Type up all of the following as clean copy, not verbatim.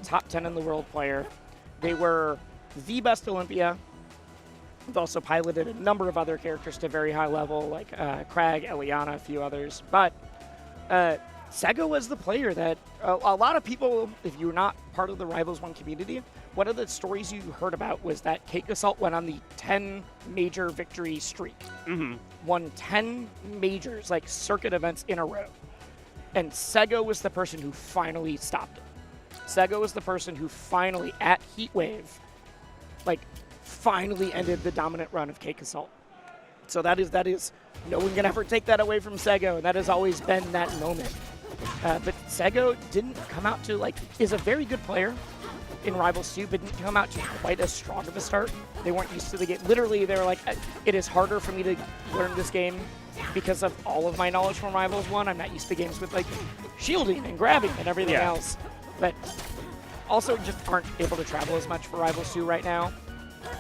top 10 in the world player. They were the best Olympia. They've also piloted a number of other characters to very high level, like Crag, Eliana, a few others. But Seggo was the player that a lot of people, if you're not part of the Rivals 1 community, one of the stories you heard about was that Cake Assault went on the 10 major victory streak. Won 10 majors, like circuit events in a row. And Seggo was the person who finally stopped it. Seggo was the person who finally, at Heatwave, like, finally ended the dominant run of Cake Assault. So that is, no one can ever take that away from Seggo, and that has always been that moment. But Seggo didn't come out to, like, is a very good player in Rivals 2, but didn't come out to quite as strong of a start. They weren't used to the game. Literally, they were like, it is harder for me to learn this game because of all of my knowledge from Rivals 1. I'm not used to games with, like, shielding and grabbing and everything else. But also just aren't able to travel as much for Rivals 2 right now.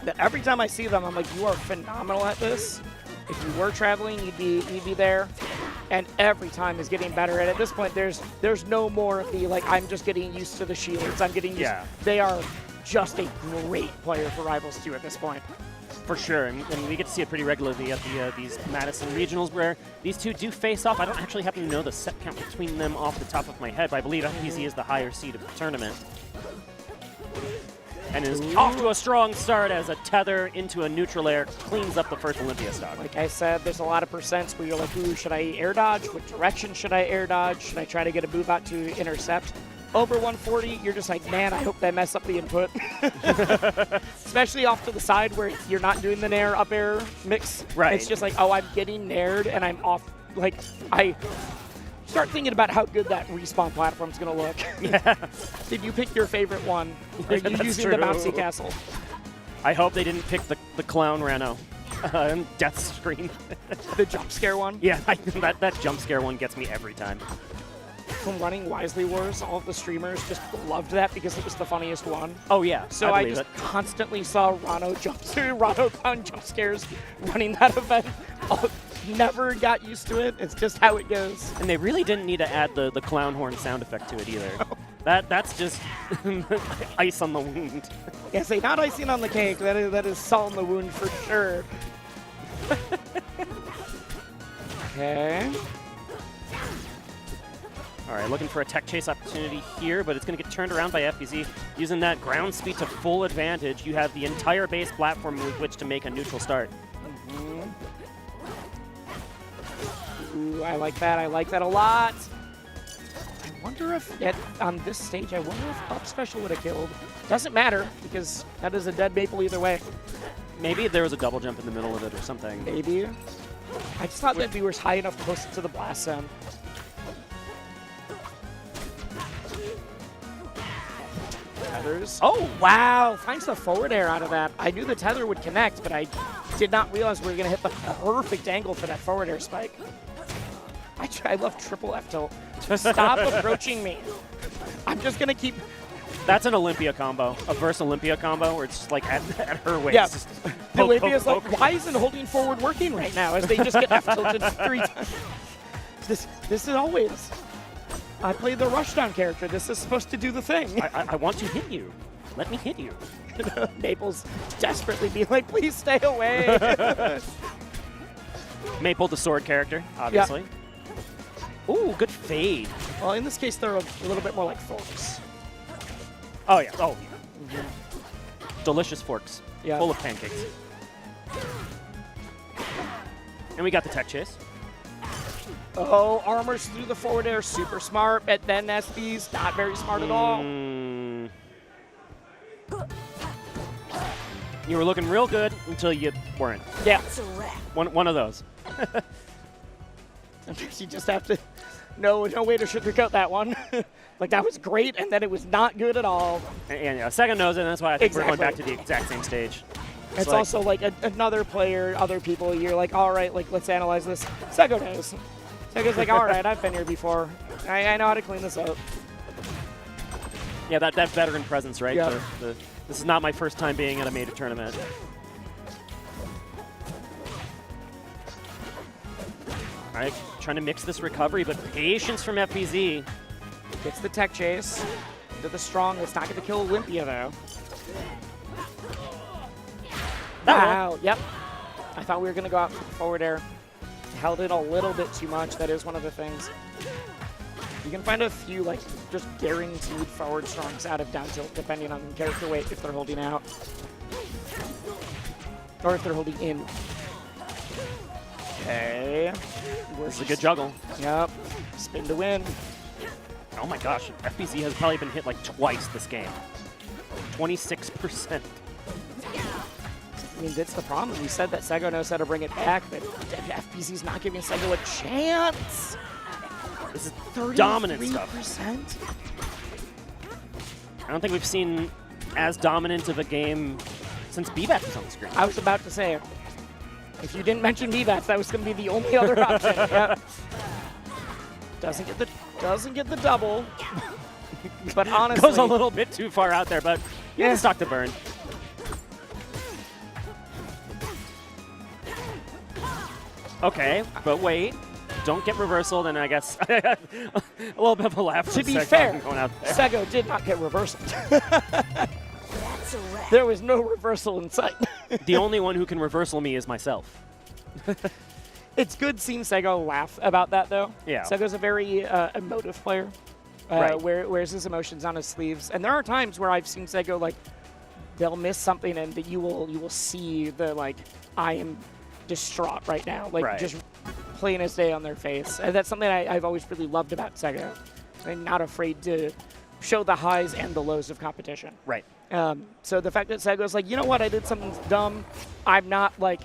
That every time I see them, I'm like, you are phenomenal at this. If you were traveling, you'd be there. And every time is getting better. And at this point, there's no more of the, like, I'm just getting used to the shields. I'm getting used. They are just a great player for Rivals 2 at this point. For sure, and we get to see it pretty regularly at these Madison regionals where these two do face off. I don't actually happen to know the set count between them off the top of my head, but I believe FPZ is the higher seed of the tournament. And is off to a strong start as a tether into a neutral air cleans up the first Olympia stock. Like I said, there's a lot of percents where you're like, ooh, should I air dodge? What direction should I air dodge? Should I try to get a move out to intercept? Over 140, you're just like, man, I hope they mess up the input. Especially off to the side where you're not doing the nair up air mix. Right. It's just like, oh, I'm getting naired and I'm off. Like, I start thinking about how good that respawn platform's going to look. Yeah. Did you pick your favorite one? Are you using the bouncy castle? I hope they didn't pick the clown Rano. Death screen. The jump scare one? Yeah, that jump scare one gets me every time. From running Wisely Wars, all of the streamers just loved that because it was the funniest one. Oh yeah, so I just constantly saw Rano clown jump scares running that event. Never got used to it. It's just how it goes. And they really didn't need to add the clown horn sound effect to it either. No. That's just ice on the wound. Yeah, say not icing on the cake. That is salt on the wound for sure. Okay. All right, looking for a tech chase opportunity here, but it's going to get turned around by FPZ. Using that ground speed to full advantage, you have the entire base platform with which to make a neutral start. Ooh, I like that. I like that a lot. I wonder if, on this stage, I wonder if up special would have killed. Doesn't matter, because that is a dead Maypul either way. Maybe if there was a double jump in the middle of it or something. Maybe. I just thought that we were high enough close to the blast zone. Tethers. Oh, wow. Finds the forward air out of that. I knew the tether would connect, but I did not realize we were going to hit the perfect angle for that forward air spike. I love triple F tilt. Stop approaching me. I'm just going to keep... That's an Olympia combo, a verse Olympia combo where it's just like at her waist. Yeah, Poke, Olympia's poke, like, poke. why isn't holding forward working right now? As they just get F tilted 3 times. This is always... I play the rushdown character. This is supposed to do the thing. I want to hit you. Let me hit you. Maple's desperately being like, please stay away. Maypul, the sword character, obviously. Yeah. Ooh, good fade. Well, in this case, they're a little bit more like forks. Oh, yeah. Oh, yeah. Delicious forks. Yeah. Full of pancakes. And we got the tech chase. Oh, armors through the forward air, super smart, but then SB's not very smart at all. You were looking real good until you weren't. Yeah. One of those. You just have to, no way to sugarcoat that one. Like, that was great, and then it was not good at all. And a second knows it, and that's why I think we're going back to the exact same stage. It's like, also like another player, other people, you're like, all right, like, let's analyze this. Seggo knows. Seggo's like, all right, I've been here before. I know how to clean this up. Yeah, that veteran presence, right? Yeah. This is not my first time being at a major tournament. All right, trying to mix this recovery, but patience from FPZ. Gets the tech chase. into the strong. It's not going to kill Olympia, though. Wow. Yep. I thought we were going to go out for the forward air. Held it a little bit too much. That is one of the things. You can find a few, like, just guaranteed forward strongs out of down tilt, depending on character weight, if they're holding out. Or if they're holding in. Okay. This is a good juggle. Yep. Spin to win. Oh my gosh, FPZ has probably been hit like twice this game. 26%. I mean, that's the problem. We said that Seggo knows how to bring it back, but FPZ's not giving Seggo a chance. This is dominant stuff. 33%? I don't think we've seen as dominant of a game since BBAT was on the screen. I was about to say, if you didn't mention VBATs, that was going to be the only other option. Yep. Doesn't get the double, but honestly, goes a little bit too far out there. But yeah, stock to burn. Okay, but wait. Don't get reversal, then I guess a little bit of a laugh. To be Seggo fair, going out there. Seggo did not get reversal. There was no reversal in sight. The only one who can reversal me is myself. It's good seeing Seggo laugh about that, though. Yeah. Seggo's a very emotive player. Right. Wears his emotions on his sleeves. And there are times where I've seen Seggo, like, they'll miss something and that you will see the, like, I am distraught right now. Like, right. Just plain as day on their face. And that's something I've always really loved about Seggo. I'm not afraid to show the highs and the lows of competition. Right. So the fact that Seggo's like, you know what, I did something dumb. I'm not, like,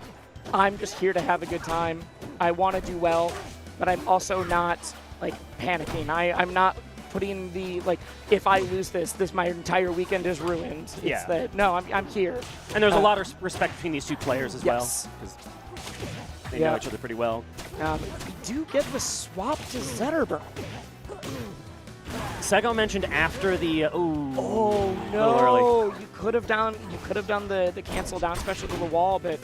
I'm just here to have a good time. I want to do well, but I'm also not, like, panicking. I'm not putting the, like, if I lose this my entire weekend is ruined. Yeah. It's that, no, I'm here. And there's a lot of respect between these two players as yes. well. Because they know each other pretty well. We do get the swap to Zetterburn. Seggo mentioned after the oh no! You could have done the cancel down special to the wall, but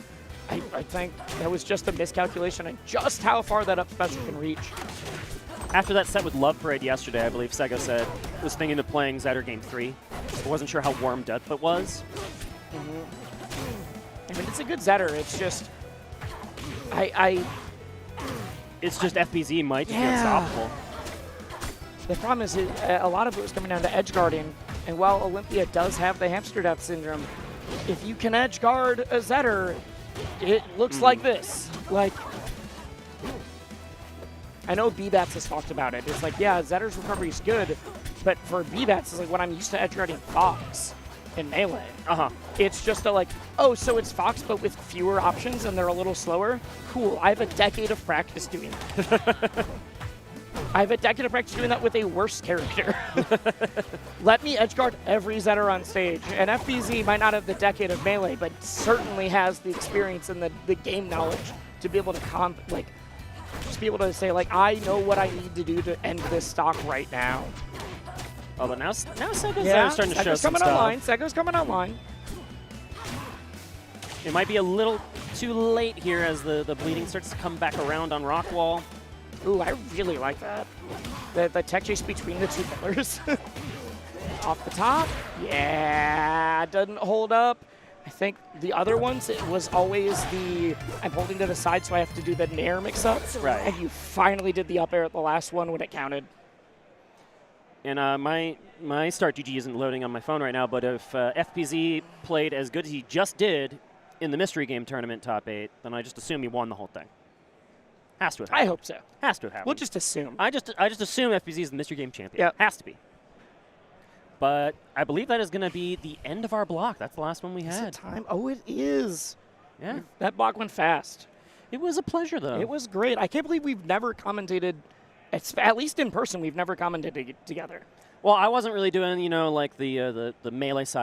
I think that was just a miscalculation on just how far that up special can reach. After that set with Love Parade yesterday, I believe Seggo said was thinking of playing Zetter Game 3. I wasn't sure how warmed up it was. I mean, it's a good Zetter. It's just It's just FPZ might just be unstoppable. The problem is a lot of it was coming down to edge guarding, and while Olympia does have the hamster death syndrome, if you can edge guard a Zetter, it looks like this. Like, I know BBATS has talked about it. It's like, yeah, Zetter's recovery is good, but for BBATS, it's like when I'm used to edge guarding Fox in Melee. It's just a like, oh, so it's Fox, but with fewer options and they're a little slower? Cool, I have a decade of practice doing that. I have a decade of practice doing that with a worse character. Let me edgeguard every Zetter on stage. And FPZ might not have the decade of Melee, but certainly has the experience and the game knowledge to be able to just be able to say, like, I know what I need to do to end this stock right now. Oh, but now Seggo's starting to show some stuff. Online. Seggo's coming online. It might be a little too late here as the bleeding starts to come back around on Rockwall. Ooh, I really like that. The tech chase between the two pillars. Off the top. Yeah, doesn't hold up. I think the other ones, it was always I'm holding to the side, so I have to do the nair mix-up. Right. And you finally did the up air at the last one when it counted. And my start GG isn't loading on my phone right now, but if FPZ played as good as he just did in the Mystery Game Tournament top 8, then I just assume he won the whole thing. Has to have happened. I hope so. Has to have happened. We'll just assume. I just assume FPZ is the Mystery Game champion. Yep. Has to be. But I believe that is going to be the end of our block. That's the last one we Is had. it time? Oh, it is. Yeah. That block went fast. It was a pleasure, though. It was great. I can't believe we've never commentated, at least in person, we've never commentated together. Well, I wasn't really doing, like the Melee side.